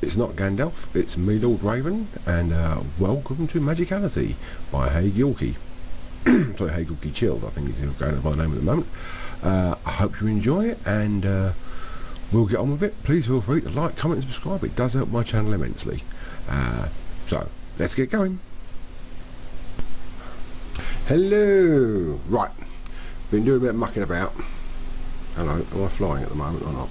It's not Gandalf, it's me, Lord Raven, and welcome to Magicality by HaighyorkieChilled. Sorry, HaighyorkieChilled, I think he's going by the name at the moment. I hope you enjoy it, and we'll get on with it. Please feel free to like, comment and subscribe. It does help my channel immensely. So, let's get going. Hello! Right, been doing a bit of mucking about. Hello, am I flying at the moment or not?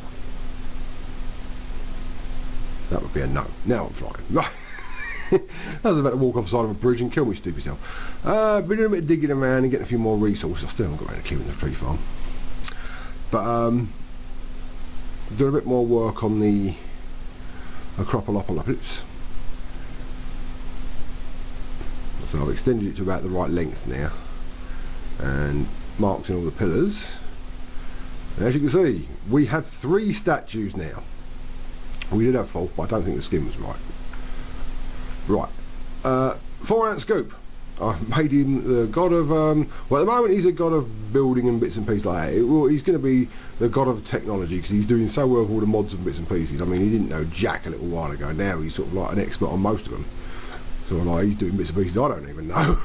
That would be a no. Now I'm flying. Right. I was about to walk off the side of a bridge and kill me stupid self. Been doing a bit of digging around and getting a few more resources. I still haven't got around to clearing the tree farm. But doing a bit more work on the Acropolis. So I've extended it to about the right length now. And marked in all the pillars. And as you can see, we have 3 statues now. We did have 4, but I don't think the skin was right. Right, 4 ounce scoop. I've made him the god of, well at the moment he's a god of building and bits and pieces like that. He's going to be the god of technology because he's doing so well with all the mods and bits and pieces. I mean, he didn't know jack a little while ago. Now he's sort of like an expert on most of them. So like he's doing bits and pieces I don't even know.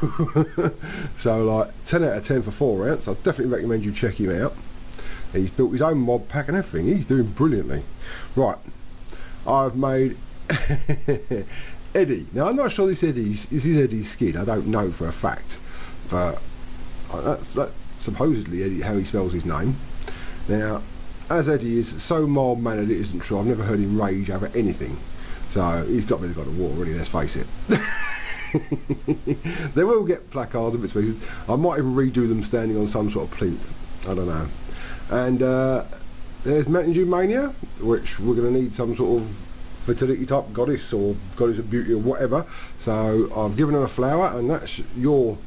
So like 10 out of 10 for 4 ounce. I definitely recommend you check him out. He's built his own mod pack and everything. He's doing brilliantly. Right. I've made Eddie. Now I'm not sure this is Eddie's skin. I don't know for a fact, but that's supposedly Eddie, how he spells his name. Now, as Eddie is so mild-mannered, it isn't true. I've never heard him rage over anything. So he's got to be the god of war, really. Let's face it. They will get placards and bits and pieces. I might even redo them standing on some sort of plinth. I don't know. And there's Mntdewmania, which we're going to need some sort of fertility type goddess or goddess of beauty or whatever. So I've given her a flower, and that's your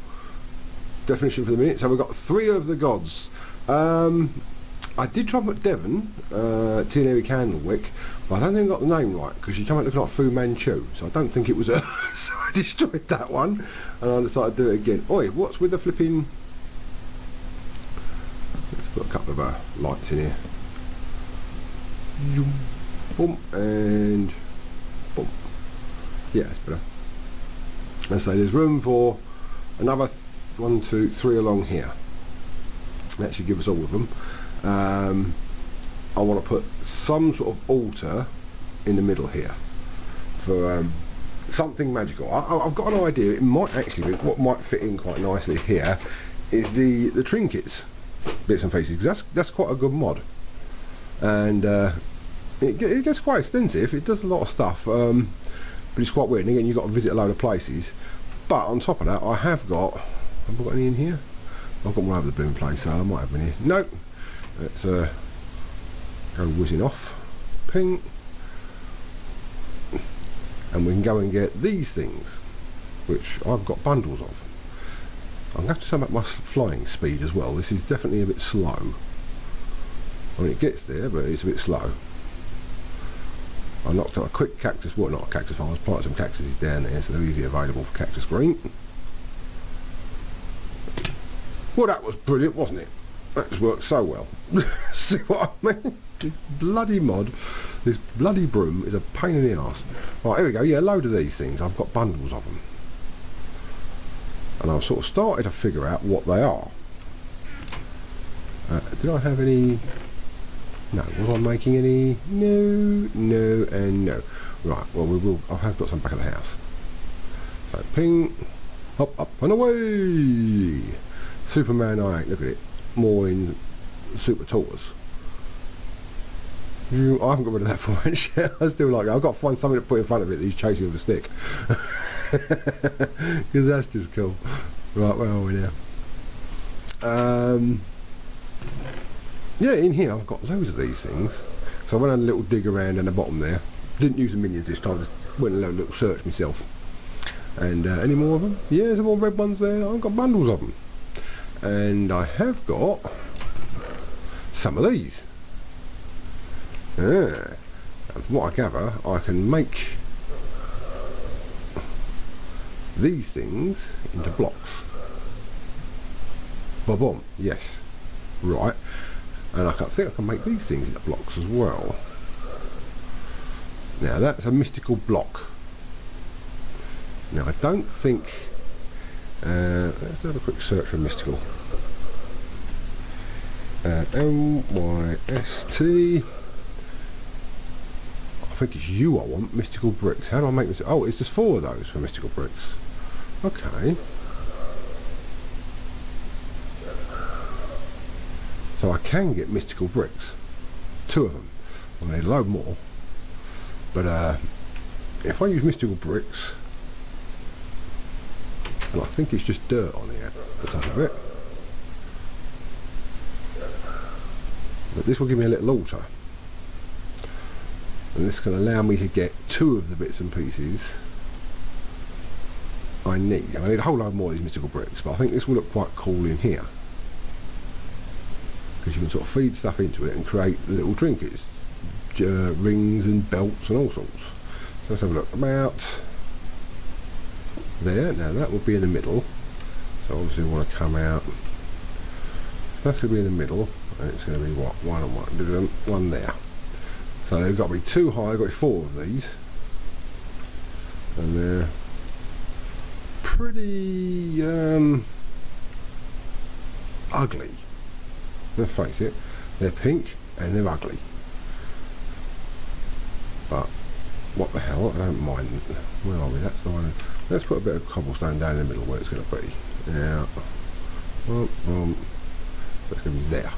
definition for the minute. So we've got 3 of the gods. I did try Mntdewmania, Tierney with Candlewick, but I don't think I got the name right because she came out looking like Fu Manchu, so I don't think it was her. So I destroyed that one, and I decided to do it again. Oi, what's with the flipping? Let's put a couple of lights in here. Boom and boom. Yeah, that's better. Let's say there's room for another 1, 2, 3 along here. That should give us all of them. I want to put some sort of altar in the middle here for something magical. I've got an idea. It might actually be what might fit in quite nicely here is the trinkets bits and pieces, because that's quite a good mod, and it gets quite extensive. It does a lot of stuff, but it's quite weird. And again, you've got to visit a load of places. But on top of that, I have got any in here? I've got one over the blooming place, so I might have one here. Nope. Let's go whizzing off. Ping. And we can go and get these things, which I've got bundles of. I'm going to have to turn back my flying speed as well. This is definitely a bit slow. I mean, it gets there, but it's a bit slow. I knocked out a quick cactus, well, not a cactus farm, I was planting some cactuses down there, so they're easily available for cactus green. Well, that was brilliant, wasn't it? That just worked so well. See what I mean? This bloody mod, this bloody broom is a pain in the arse. Right, here we go. Yeah, a load of these things. I've got bundles of them. And I've sort of started to figure out what they are. Did I have any? No. Was I making any? No, no, and no. Right, well, we will. I have got some back at the house. So, ping, hop, up, and away. Superman, I ain't. Look at it. More in Super Tortoise. I haven't got rid of that 4 inch yet. I still like it. I've got to find something to put in front of it that he's chasing with a stick. Because that's just cool. Right, where are we now? Yeah, in here I've got loads of these things. So I went on a little dig around in the bottom there. Didn't use the minions this time, just went and a little search myself. And any more of them? Yeah, some more red ones there. I've got bundles of them. And I have got some of these. And from what I gather, I can make these things into blocks. Boom, yes. Right. And I think I can make these things into blocks as well. Now that's a mystical block. Now I don't think, let's have a quick search for mystical. MYST, I think it's you I want, mystical bricks. How do I make this? Oh, it's just 4 of those for mystical bricks. Okay. So I can get mystical bricks. 2 of them. I need a load more. But if I use mystical bricks, and I think it's just dirt on here, the top of it. But this will give me a little altar. And this can allow me to get 2 of the bits and pieces I need. I need a whole load more of these mystical bricks, but I think this will look quite cool in here. Because you can sort of feed stuff into it and create little trinkets. Rings and belts and all sorts. So let's have a look. About there. Now that will be in the middle. So obviously we want to come out. That's going to be in the middle. And it's going to be what? 1 and 1. 1 there. So they've got to be 2 high. I've got 4 of these. And they're pretty ugly. Let's face it. They're pink and they're ugly. But what the hell? I don't mind. Where are we? That's the one. Let's put a bit of cobblestone down in the middle where it's going to be. Now, so it's going to be there.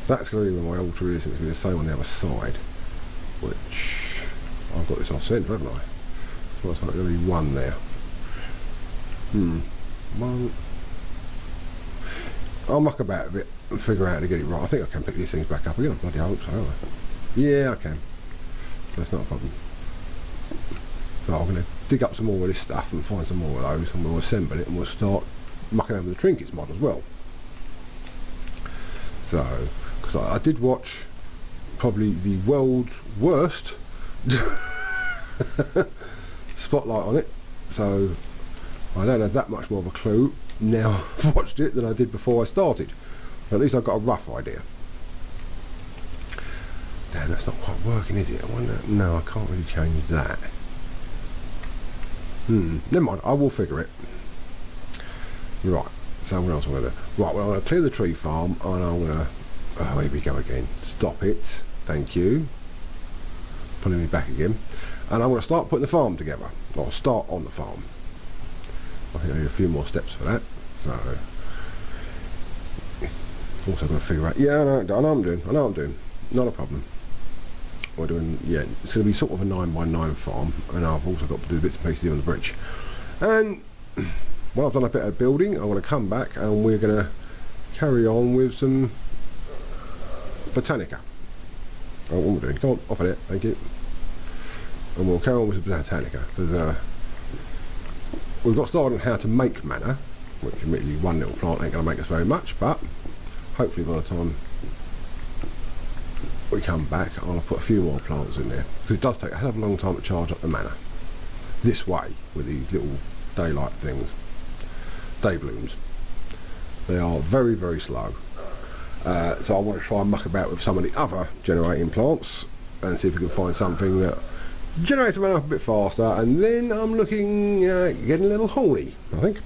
That's going to be where my altar is, and it's going to be the same on the other side. Which I've got this off centre, haven't I? So it's going to be 1 there. 1. I'll muck about a bit and figure out how to get it right. I think I can pick these things back up again. I bloody hope so. Yeah, I can. That's not a problem. So I'm going to dig up some more of this stuff and find some more of those, and we'll assemble it and we'll start mucking over the trinkets mod as well. So, because I did watch probably the world's worst spotlight on it, so I don't have that much more of a clue now I've watched it than I did before I started. But at least I've got a rough idea. Damn, that's not quite working, is it? I wonder. No, I can't really change that. Never mind, I will figure it. Right, so what else am I going to do? Right, well, I'm going to clear the tree farm, and I'm going to... Oh, here we go again. Stop it. Thank you. Pulling me back again. And I'm going to start putting the farm together. Or start on the farm. I think I need a few more steps for that. So... Also going to figure out... Yeah, I know what I'm doing. Not a problem. We're doing... Yeah, it's going to be sort of a 9x9 farm. And I've also got to do bits and pieces here on the bridge. And... When I've done a bit of building, I'm going to come back and we're going to carry on with some Botanica. Oh, what we're doing, come on, off of it, thank you. And we'll carry on with some Botanica, because we've got started on how to make mana, which admittedly one little plant ain't going to make us very much, but hopefully by the time we come back, I'll put a few more plants in there, because it does take a hell of a long time to charge up the mana. This way, with these little daylight things. Day blooms. They are very, very slow. So I want to try and muck about with some of the other generating plants and see if we can find something that generates them up a bit faster, and then I'm looking at getting a little horny, I think.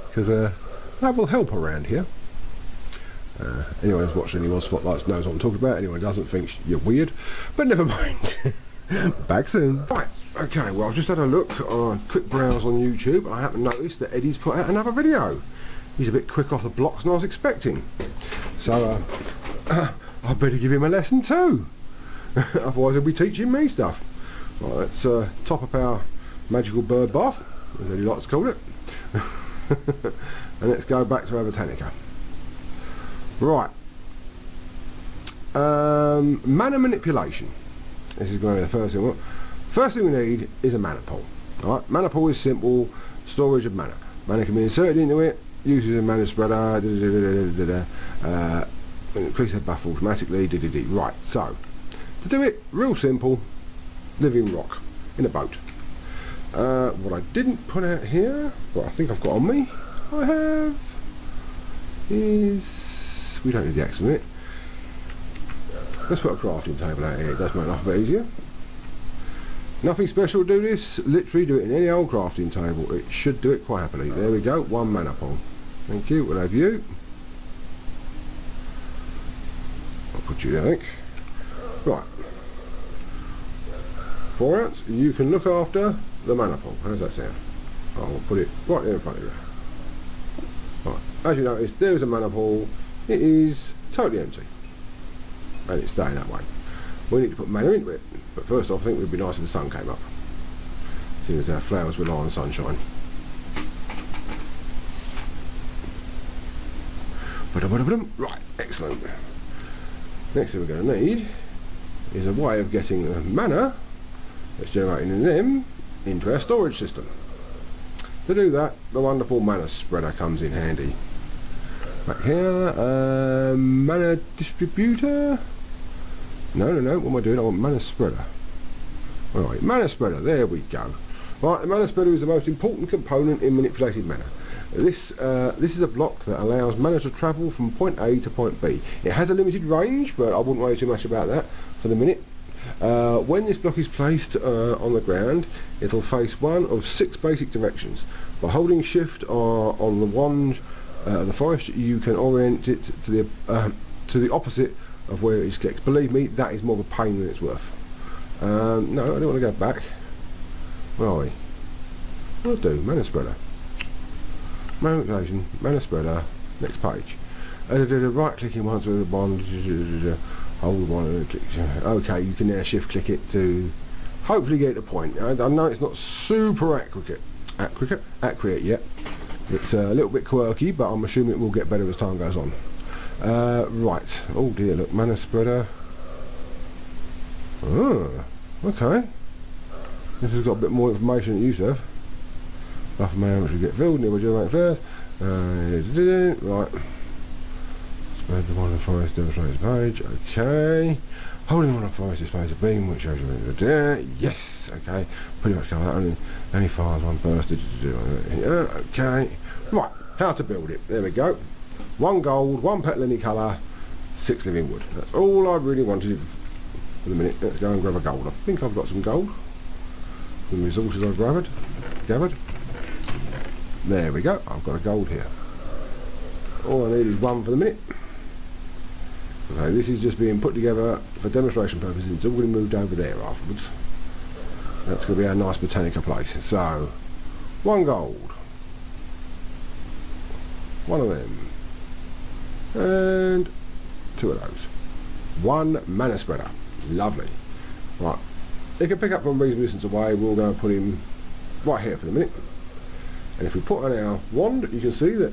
Because that will help around here. Anyone who's watched any more spotlights knows what I'm talking about. Anyone who doesn't thinks you're weird, but never mind. Back soon. Right. Okay, well, I've just had a look, quick browse on YouTube, and I happen to notice that Eddie's put out another video. He's a bit quick off the blocks than I was expecting. So, I better give him a lesson too. Otherwise he'll be teaching me stuff. Right, let's top up our magical bird bath, as Eddie likes to call it. And let's go back to our Botanica. Right. Mana manipulation. This is going to be the first thing. First thing we need is a mana pool. Alright, mana pool is simple, storage of mana. Mana can be inserted into it, uses a mana spreader, increase their buff automatically, Right, so, to do it, real simple, living rock in a boat. What I didn't put out here, what I think I've got on me, I have, is, we don't need the axe in it. Let's put a crafting table out here, it does make life a bit easier. Nothing special to do this, literally do it in any old crafting table. It should do it quite happily. There we go, 1 mana pool. Thank you, we'll have you. I'll put you there, I think. Right. 4 ounce, you can look after the mana pool. How's that sound? I'll put it right there in front of you. Right. As you notice, there's a mana pool. It is totally empty. And it's staying that way. We need to put mana into it. But first off, I think it would be nice if the sun came up. Seeing as our flowers rely on sunshine. Right, excellent. Next thing we're going to need is a way of getting the mana that's generating in them into our storage system. To do that, the wonderful mana spreader comes in handy. Back here, mana distributor. No, what am I doing? I want mana spreader. Alright, mana spreader, there we go. Right, the mana spreader is the most important component in manipulated mana. This is a block that allows mana to travel from point A to point B. It has a limited range, but I wouldn't worry too much about that for the minute. When this block is placed on the ground, it'll face one of 6 basic directions. By holding shift on the wand of the forest, you can orient it to the opposite of where it is clicked. Believe me, that is more of a pain than it's worth. No, I don't want to go back. Where are we? What do I do? Mana spreader. Manipulation, mana spreader, next page. Right clicking once with the bond, hold one and click. Okay, you can now shift click it to hopefully get the point. I know it's not super accurate yet. It's a little bit quirky, but I'm assuming it will get better as time goes on. Right, oh dear, look, mana spreader. Oh, okay. This has got a bit more information than it used to have. Buffer mana which will get filled, nearby generate flares. Right. Spread the one in the forest, demonstrates page. Okay. Holding the one in the forest displays a beam which shows you. Yes, okay. Pretty much cover that. Only fires one burst. Okay. Right, how to build it. There we go. 1 gold, 1 petal any colour, 6 living wood. That's all I really wanted for the minute. Let's go and grab a gold. I think I've got some gold. The resources I've gathered. There we go, I've got a gold here. All I need is 1 for the minute. Okay, this is just being put together for demonstration purposes. It's all going to be moved over there afterwards. That's going to be our nice botanica place. So, 1 gold. 1 of them. And 2 of those. 1 mana spreader. Lovely. Right. It can pick up from a reasonable distance away. We're going to put him right here for the minute. And if we put on our wand, you can see that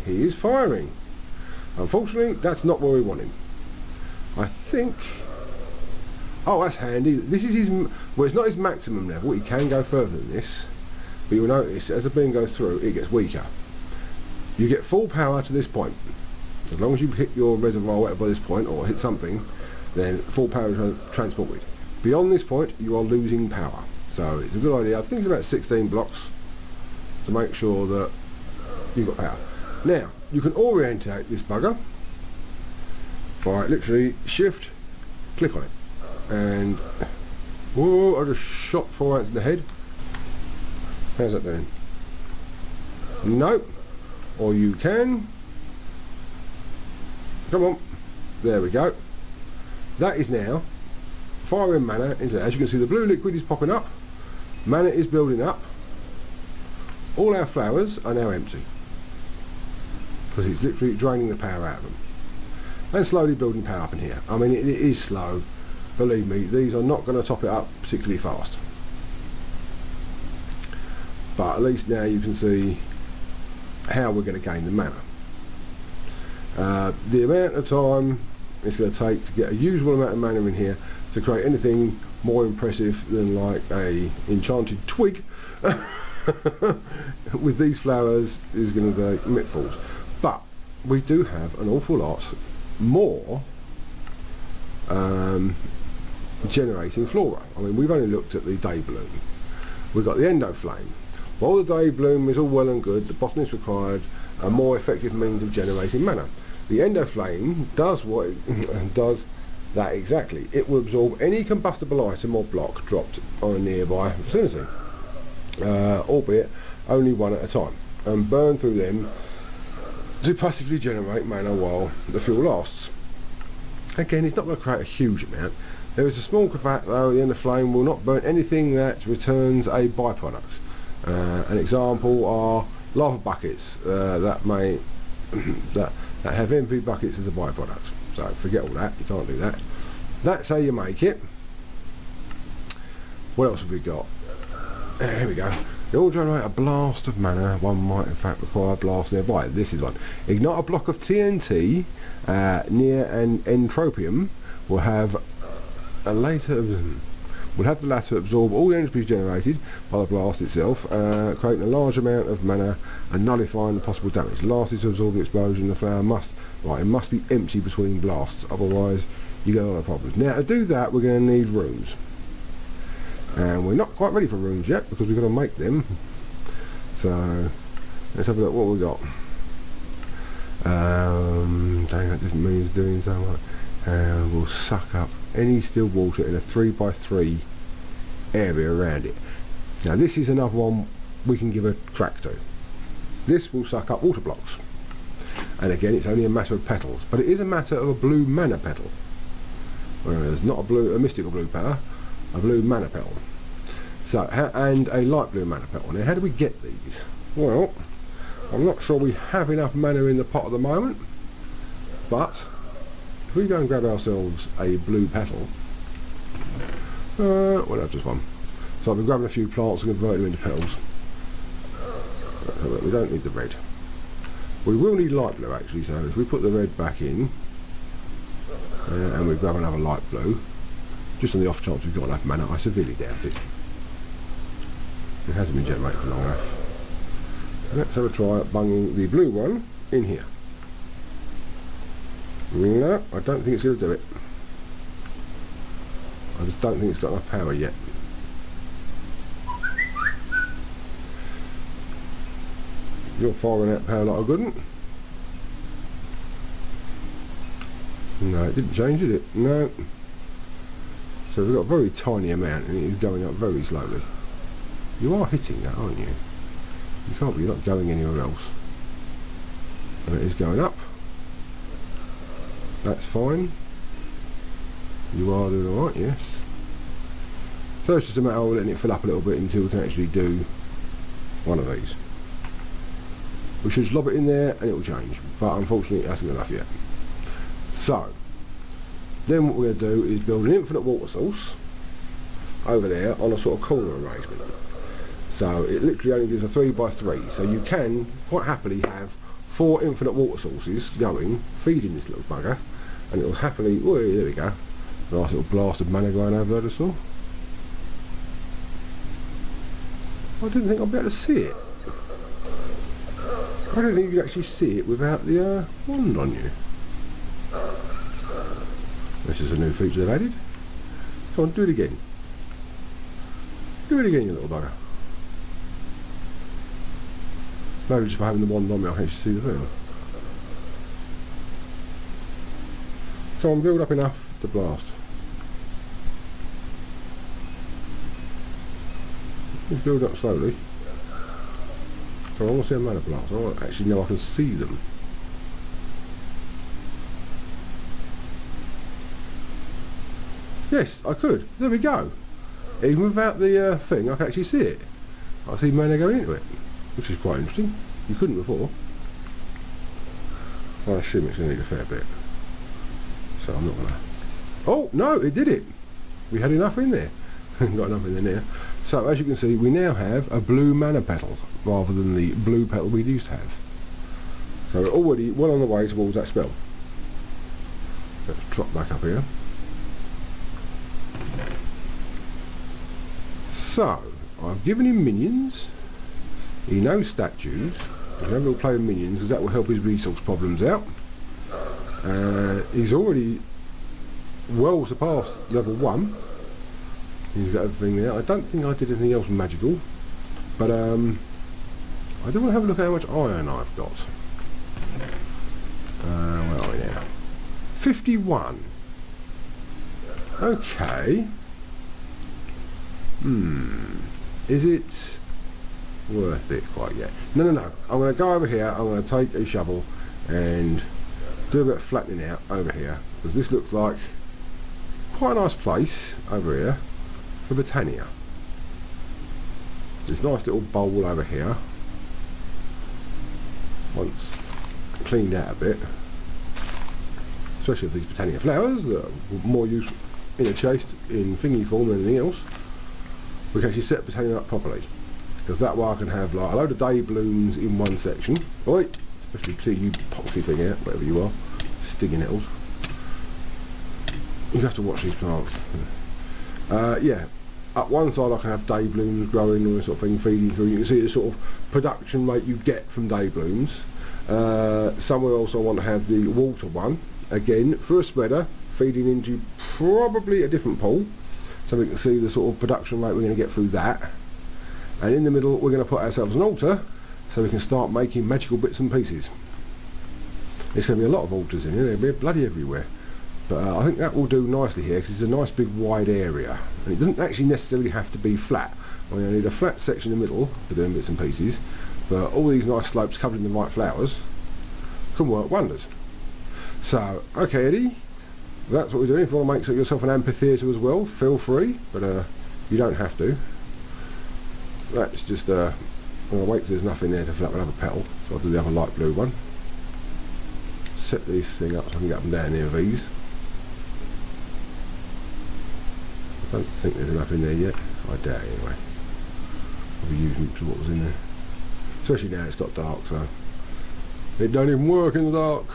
he is firing. Unfortunately, that's not where we want him. I think... Oh, that's handy. This is his... Well, it's not his maximum level. He can go further than this. But you'll notice, as the beam goes through, it gets weaker. You get full power to this point. As long as you hit your reservoir whatever by this point, or hit something, then full power is transported. Beyond this point, you are losing power. So it's a good idea. I think it's about 16 blocks to make sure that you've got power. Now, you can orientate this bugger by literally shift, click on it. And, whoa, I just shot 4 ounces in the head. How's that doing? Nope. Or you can. Come on. There we go. That is now firing mana into that. As you can see, the blue liquid is popping up. Mana is building up. All our flowers are now empty. Because it's literally draining the power out of them. And slowly building power up in here. I mean, it is slow. Believe me, these are not going to top it up particularly fast. But at least now you can see how we're going to gain the mana. The amount of time it's going to take to get a usable amount of mana in here to create anything more impressive than like a enchanted twig with these flowers is going to be mitfuls. But we do have an awful lot more generating flora. I mean, we've only looked at the day bloom. We've got the endo flame. While the day bloom is all well and good, the botanist required a more effective means of generating mana. The endo flame does what it does That exactly. It will absorb any combustible item or block dropped on a nearby vicinity, albeit only one at a time, and burn through them to passively generate mana while the fuel lasts. Again, it's not going to create a huge amount. There is a small caveat though. The end of flame will not burn anything that returns a byproduct. An example are lava buckets that may that have empty buckets as a byproduct. So forget all that, you can't do that. That's how you make it. What else have we got? Here we go. They all generate a blast of mana. One might in fact require a blast nearby. This is one. Ignite a block of TNT near an entropium. Will have the latter absorb all the energy generated by the blast itself, creating a large amount of mana and nullifying the possible damage. Lastly, to absorb the explosion, the flower must be empty between blasts, otherwise you get a lot of problems. Now to do that we're going to need runes, and we're not quite ready for runes yet because we've got to make them. So let's have a look what we got. Dang, that doesn't mean it's doing so much. We'll suck up any still water in a 3x3 area around it. Now this is another one we can give a crack to. This will suck up water blocks, and again it's only a matter of petals, but it is a matter of a blue mana petal, whereas not a mystical blue power, a blue mana petal. So and a light blue mana petal. Now how do we get these? Well, I'm not sure we have enough mana in the pot at the moment, but if we go and grab ourselves a blue petal, well that's just one. So I've been grabbing a few plants and converting them into petals. We don't need the red. We will need light blue actually, so if we put the red back in, and we grab another light blue, just on the off chance we've got enough mana, I severely doubt it. It hasn't been generated for long enough. Let's have a try at bunging the blue one in here. No, I don't think it's going to do it. I just don't think it's got enough power yet. You're firing out power like a good one. No, it didn't change, did it? No. So we've got a very tiny amount and it is going up very slowly. You are hitting that, aren't you? You can't be, you're not going anywhere else. And it is going up. That's fine. You are doing alright, yes. So it's just a matter of letting it fill up a little bit until we can actually do one of these. We should lob it in there and it will change, but unfortunately it hasn't got enough yet. So, then what we're going to do is build an infinite water source over there on a sort of corner arrangement. So it literally only gives a 3x3, so you can quite happily have 4 infinite water sources going, feeding this little bugger, and it will happily, oh there we go, nice little blast of mana going over there, I just saw. I didn't think I'd be able to see it. I don't think you can actually see it without the wand on you. This is a new feature they've added. Come on, do it again. Do it again, you little bugger. Maybe just by having the wand on me I can actually see the thing. Come on, build up enough to blast. Just build up slowly. So I want to see a mana blast. I want to actually know I can see them. Yes, I could. There we go. Even without the thing, I can actually see it. I see mana going into it, which is quite interesting. You couldn't before. I assume it's going to need a fair bit. So I'm not going to... Oh, no, it did it. We had enough in there. Got enough in there now. So as you can see, we now have a blue mana petal rather than the blue petal we used to have. So we're already well on the way towards that spell. Let's drop back up here. So I've given him minions. He knows statues. He's never will play with minions because that will help his resource problems out. He's already well surpassed level 1. He's got everything there. I don't think I did anything else magical, but I do want to have a look at how much iron I've got. Where are we now? 51. Okay. Is it worth it quite yet? No. I'm going to go over here. I'm going to take a shovel and do a bit of flattening out over here, because this looks like quite a nice place over here for Mntdewmania. This nice little bowl over here, once cleaned out a bit, especially with these Mntdewmania flowers that are more useful in a chase in thingy form than anything else, we can actually set Mntdewmania up properly, because that way I can have like a load of day blooms in one section. Oi, especially see you poxy thing out, whatever you are, stinging nettles. You have to watch these plants. Yeah, up one side I can have day blooms growing and sort of thing feeding through. You can see the sort of production rate you get from day blooms. Somewhere else I want to have the water one, again for a spreader, feeding into probably a different pool, so we can see the sort of production rate we're going to get through that. And in the middle we're going to put ourselves an altar, so we can start making magical bits and pieces. There's going to be a lot of altars in here, they'll be bloody everywhere. But I think that will do nicely here, because it's a nice big wide area, and it doesn't actually necessarily have to be flat. I mean, I need a flat section in the middle for doing bits and pieces, but all these nice slopes covered in the right flowers can work wonders. So, okay Eddie, that's what we're doing. If you want to make yourself an amphitheatre as well, feel free, but you don't have to. That's just, I'm going to wait till there's nothing there to fill up another petal, so I'll do the other light blue one. Set this thing up so I can get up and down near these. I don't think there's enough in there yet. I doubt it anyway. I'll be using what was in there. Especially now it's got dark, so it don't even work in the dark.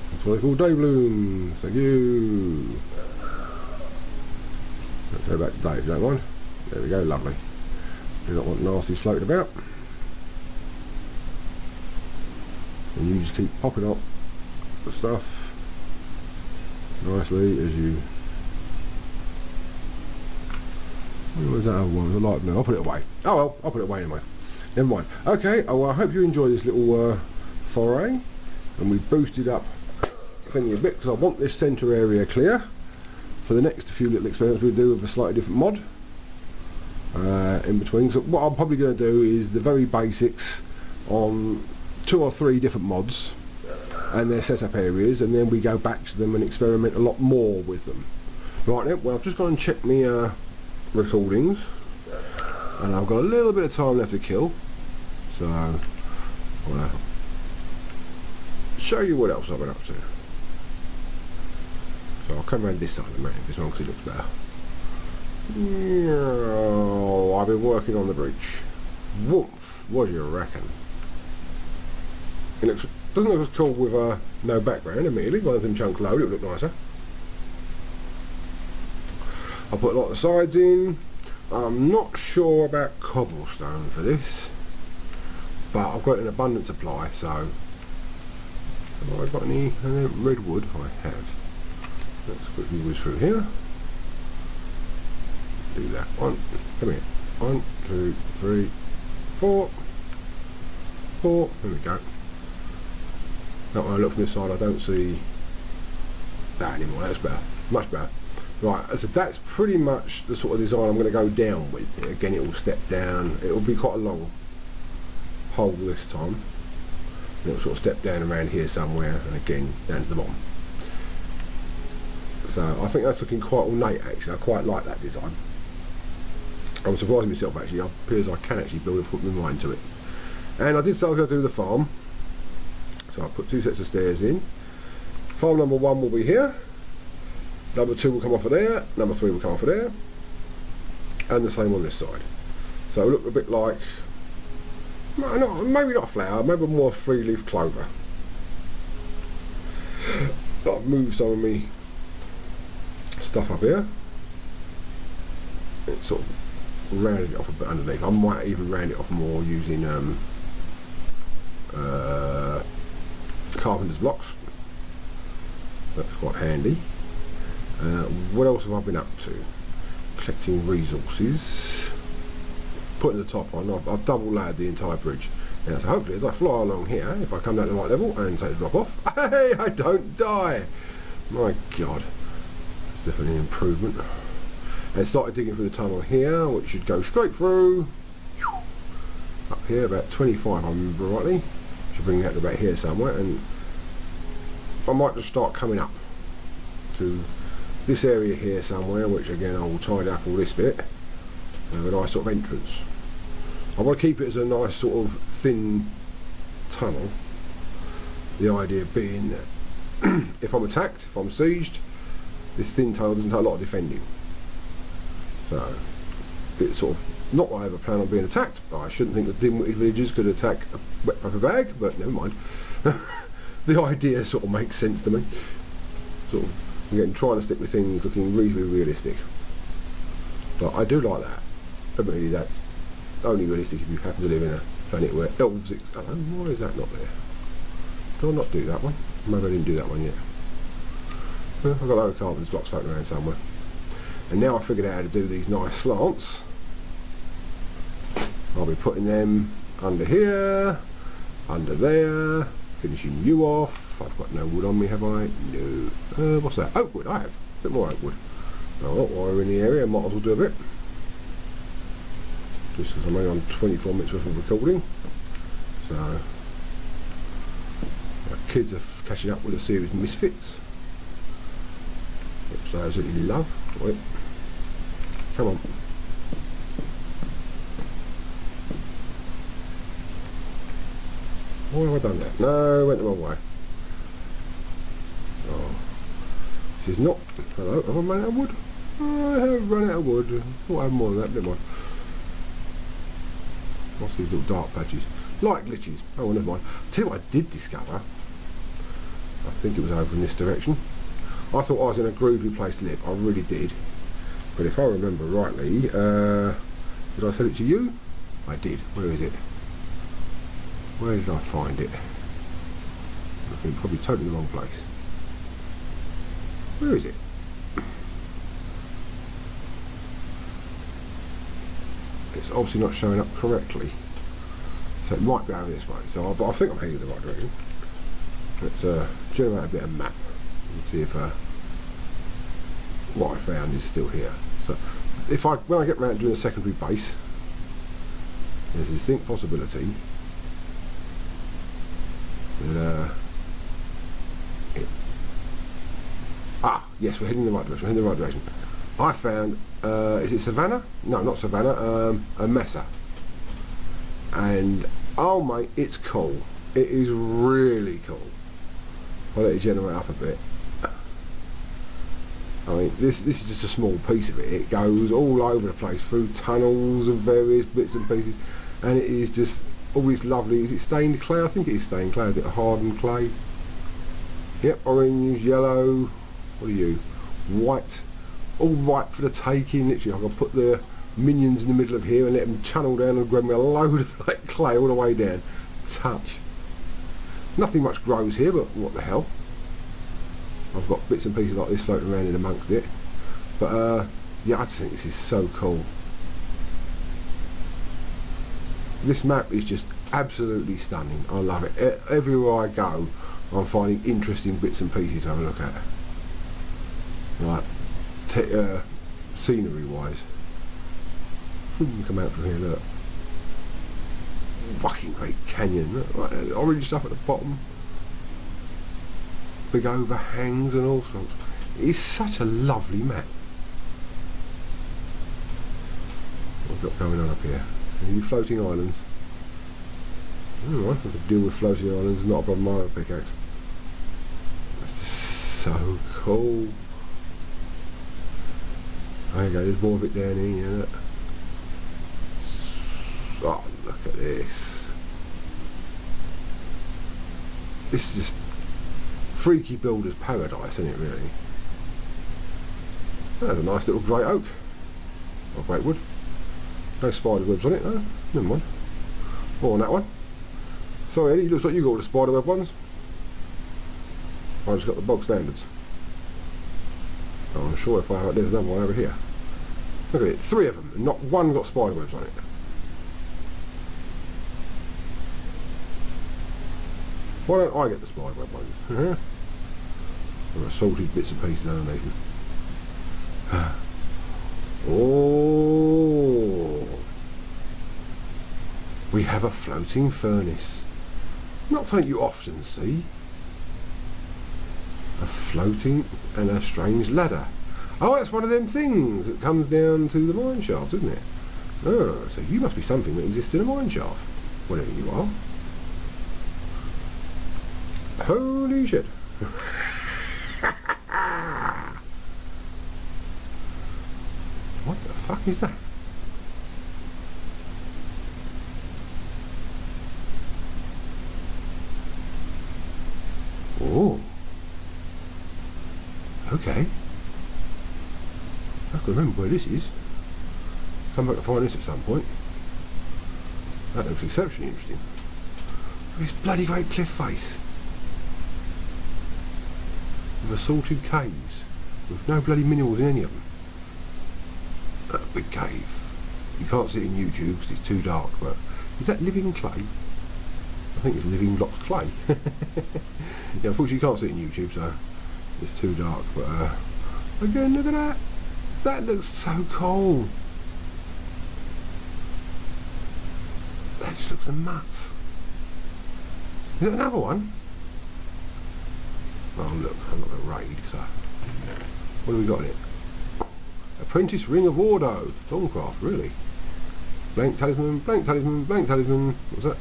That's what they call day blooms. Thank you. Let's go back to day if you don't mind. There we go, lovely. Do not want nasties floating about. And you just keep popping up the stuff nicely as you. What was that other one? The light blue. I'll put it away. Oh well, I'll put it away anyway. Never mind. Okay, well, I hope you enjoy this little foray. And we boosted up thingy a bit, because I want this centre area clear for the next few little experiments we'll do with a slightly different mod in between. So what I'm probably going to do is the very basics on 2 or 3 different mods and their setup areas, and then we go back to them and experiment a lot more with them. Right then, well, I've just gone and checked my recordings, and I've got a little bit of time left to kill, so I'm going to show you what else I've been up to. So I'll come around this side of the mountain, this one, because it looks better. I've been working on the bridge. Woof, what do you reckon? It doesn't look as cool with no background, admittedly. One of them chunks low, it would look nicer. I put a lot of sides in. I'm not sure about cobblestone for this, but I've got an abundant supply, so have I got any redwood? I have. Let's quickly whiz through here. Do that one. Come here. 1, 2, 3, 4. 4. There we go. Now when I look from this side I don't see that anymore. That's better. Much better. Right, so that's pretty much the sort of design I'm going to go down with. Again, it will step down. It will be quite a long hole this time. And it will sort of step down around here somewhere, and again down to the bottom. So I think that's looking quite ornate actually. I quite like that design. I'm surprising myself actually. It appears I can actually build and put my mind to it. And I did say I was going to do the farm. So I put 2 sets of stairs in. Farm number 1 will be here. Number 2 will come off of there, number 3 will come off of there, and the same on this side. So it'll look a bit like, maybe not a flower, maybe more 3-leaf clover. I've moved some of my stuff up here. It's sort of rounded it off a bit underneath. I might even round it off more using carpenter's blocks. That's quite handy. What else have I been up to? Collecting resources. Putting the top on. I've double layered the entire bridge. Now, so hopefully as I fly along here, if I come down to the right level and say drop off, hey, I don't die! My God. definitely an improvement. And started digging through the tunnel here, which should go straight through. Up here, about 25 I remember rightly. Should bring that to about here somewhere, and I might just start coming up to this area here somewhere, which again I will tidy up all this bit. A nice sort of entrance. I want to keep it as a nice sort of thin tunnel. The idea being that if I'm attacked, if I'm sieged, this thin tunnel doesn't take a lot of defending. So it's sort of not what I ever plan on being attacked. I shouldn't think that dim-witted villagers could attack a wet paper bag, but never mind. The idea sort of makes sense to me. Sort of again trying to stick with things looking reasonably realistic. But I do like that. Admittedly, that's only realistic if you happen to live in a planet where elves exist. Why is that not there? Did I not do that one? Maybe I didn't do that one yet. Well, I've got a load of carpenter's blocks floating around somewhere. And now I figured out how to do these nice slants. I'll be putting them under here, under there, finishing you off. I've got no wood on me, have I? No. What's that? Oak wood, I have. A bit more oak wood. Alright, while we're in the area, I might as well do a bit. Just because I'm only on 24 minutes worth of recording. So, my kids are catching up with a series of misfits, which I absolutely love. Wait. Come on. Why have I done that? No, I went the wrong way. Oh. This is not... Hello, have I run out of wood? Oh, I have run out of wood. I thought I had more than that, didn't I? What's these little dark patches? Like glitches. Oh, well, never mind. Tell you what I did discover. I think it was over in this direction. I thought I was in a groovy place to live. I really did. But if I remember rightly, did I send it to you? I did. Where is it? Where did I find it? I think probably totally in the wrong place. Where is it? It's obviously not showing up correctly. So it might be over this way. So but I think I'm heading in the right direction. Let's generate a bit of map and see if what I found is still here. So if when I get round to doing a secondary base, there's a distinct possibility that yes, we're heading in the right direction. We're heading in the right direction. I found is it Savannah? No, not Savannah. A Mesa. And oh mate, it's cool. It is really cool. I'll let it generate up a bit. I mean, this is just a small piece of it. It goes all over the place through tunnels of various bits and pieces, and it is just always lovely. Is it stained clay? I think it is stained clay. Is it hardened clay? Yep, orange, yellow. What are you? White. All right for the taking. Literally, I've got to put the minions in the middle of here and let them channel down and grab me a load of like clay all the way down. Touch. Nothing much grows here, but what the hell? I've got bits and pieces like this floating around in amongst it. But yeah, I just think this is so cool. This map is just absolutely stunning. I love it. Everywhere I go, I'm finding interesting bits and pieces to have a look at. Like scenery wise. Food can come out from here, look. Fucking great canyon, look. Like, orange stuff at the bottom. Big overhangs and all sorts. It's such a lovely map. What's got going on up here? Any floating islands? Alright, I could deal with floating islands, not a problem. I have a pickaxe. That's just so cool. There you go, there's more of it down here, look. Oh, look at this. This is just freaky builder's paradise, isn't it, really? That's a nice little grey oak. Or great wood. No spider webs on it, though. Never mind. More on that one. Sorry, Eddie, looks like you got all the spider web ones. I just got the bog standards. Oh, I'm sure if there's another one over here. Look at it, 3 of them, and not one got spider webs on it. Why don't I get the spider web ones? There are salted bits and pieces underneath them. Oh, we have a floating furnace. Not something you often see. A floating and a strange ladder. Oh, that's one of them things that comes down to the mine shaft, isn't it? Oh, so you must be something that exists in a mine shaft, whatever you are. Holy shit. What the fuck is that? Oh. Okay. I can remember where this is. Come back and find this at some point. That looks exceptionally interesting. This bloody great cliff face. With assorted caves. With no bloody minerals in any of them. That big cave. You can't see it in YouTube because it's too dark, but is that living clay? I think it's living block clay. Yeah, unfortunately you can't see it in YouTube, so it's too dark, but again, look at that. That looks so cool. That just looks a nuts. Is there another one? Oh look, I'm not going to raid, so what have we got in it? Apprentice Ring of Ordo. Thorncraft, really? Blank talisman, blank talisman, blank talisman. What's that?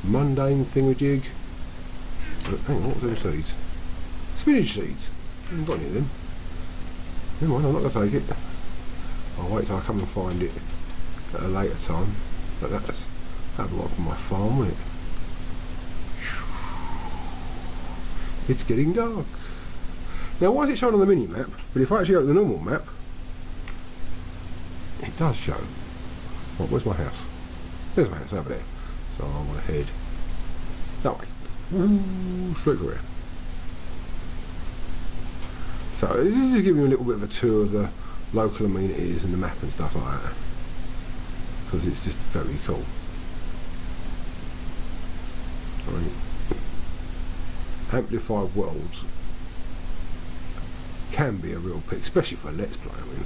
Mundane thingamajig. Hang on, what's those seeds? Spinach seeds. I haven't got any of them. Never mind, I'm not going to take it. I'll wait till I come and find it at a later time. But that'll be one from my farm, won't it? It's getting dark. Now, why is it showing on the mini map? But if I actually go to the normal map, it does show. Well, where's my house? There's my house over there. So I want to head that way. Ooh, straight for here. So this is just giving you a little bit of a tour of the local amenities and the map and stuff like that. Because it's just very cool. Right. Amplified worlds can be a real pick, especially for a Let's Play. I mean,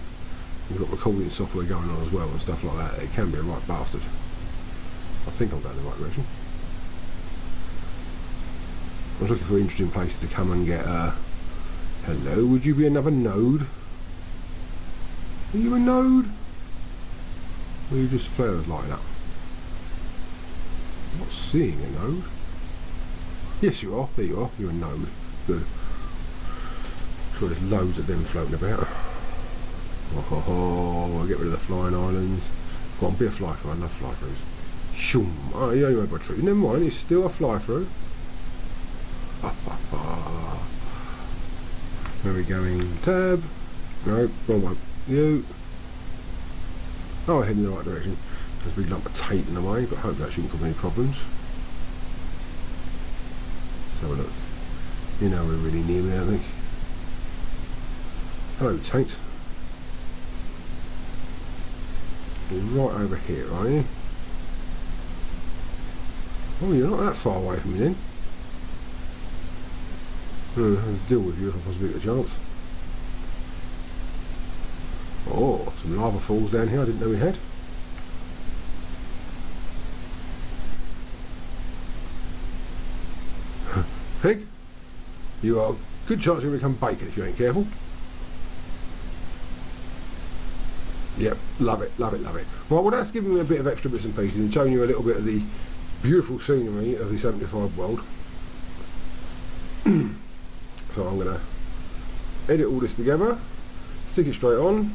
you've got recording software going on as well and stuff like that. It can be a right bastard. I think I'm going the right direction. I was looking for interesting places to come and get hello, would you be another node? Are you a node? Or are you just flares lighting up? I'm not seeing a node. Yes you are, there you are, you're a node. Good. I'm sure there's loads of them floating about. Oh, I'll get rid of the flying islands. Go on, be a fly through, I love fly throughs. Shoom. Oh, you only made by tree. Never mind, it's still a fly through. Where are we going? Tab. No, wrong one. You. Oh, I'm heading in the right direction. There's a big lump of tape in the way, but I hope that shouldn't cause any problems. Let's have a look. You know we're really near me, I think. Hello, Tate. You're right over here, are you? Oh, you're not that far away from me then. I'll deal with you if I possibly get a chance. Oh, some lava falls down here I didn't know we had. Pig, you are a good chance you're going to become bacon if you ain't careful. Yep, love it, love it, love it. Well, that's giving me a bit of extra bits and pieces and showing you a little bit of the beautiful scenery of this amplified world. So I'm going to edit all this together, stick it straight on,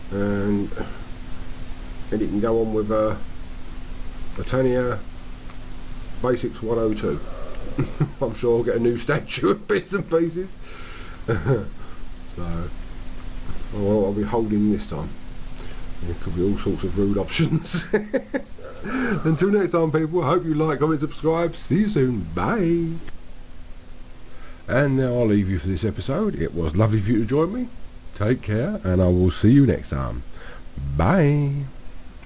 and it can go on with Britannia Basics 102. I'm sure I'll get a new statue of bits and pieces. So, well, I'll be holding this time. There could be all sorts of rude options. Until next time, people, I hope you like, comment, subscribe. See you soon. Bye. And now I'll leave you for this episode. It was lovely for you to join me. Take care, and I will see you next time. Bye.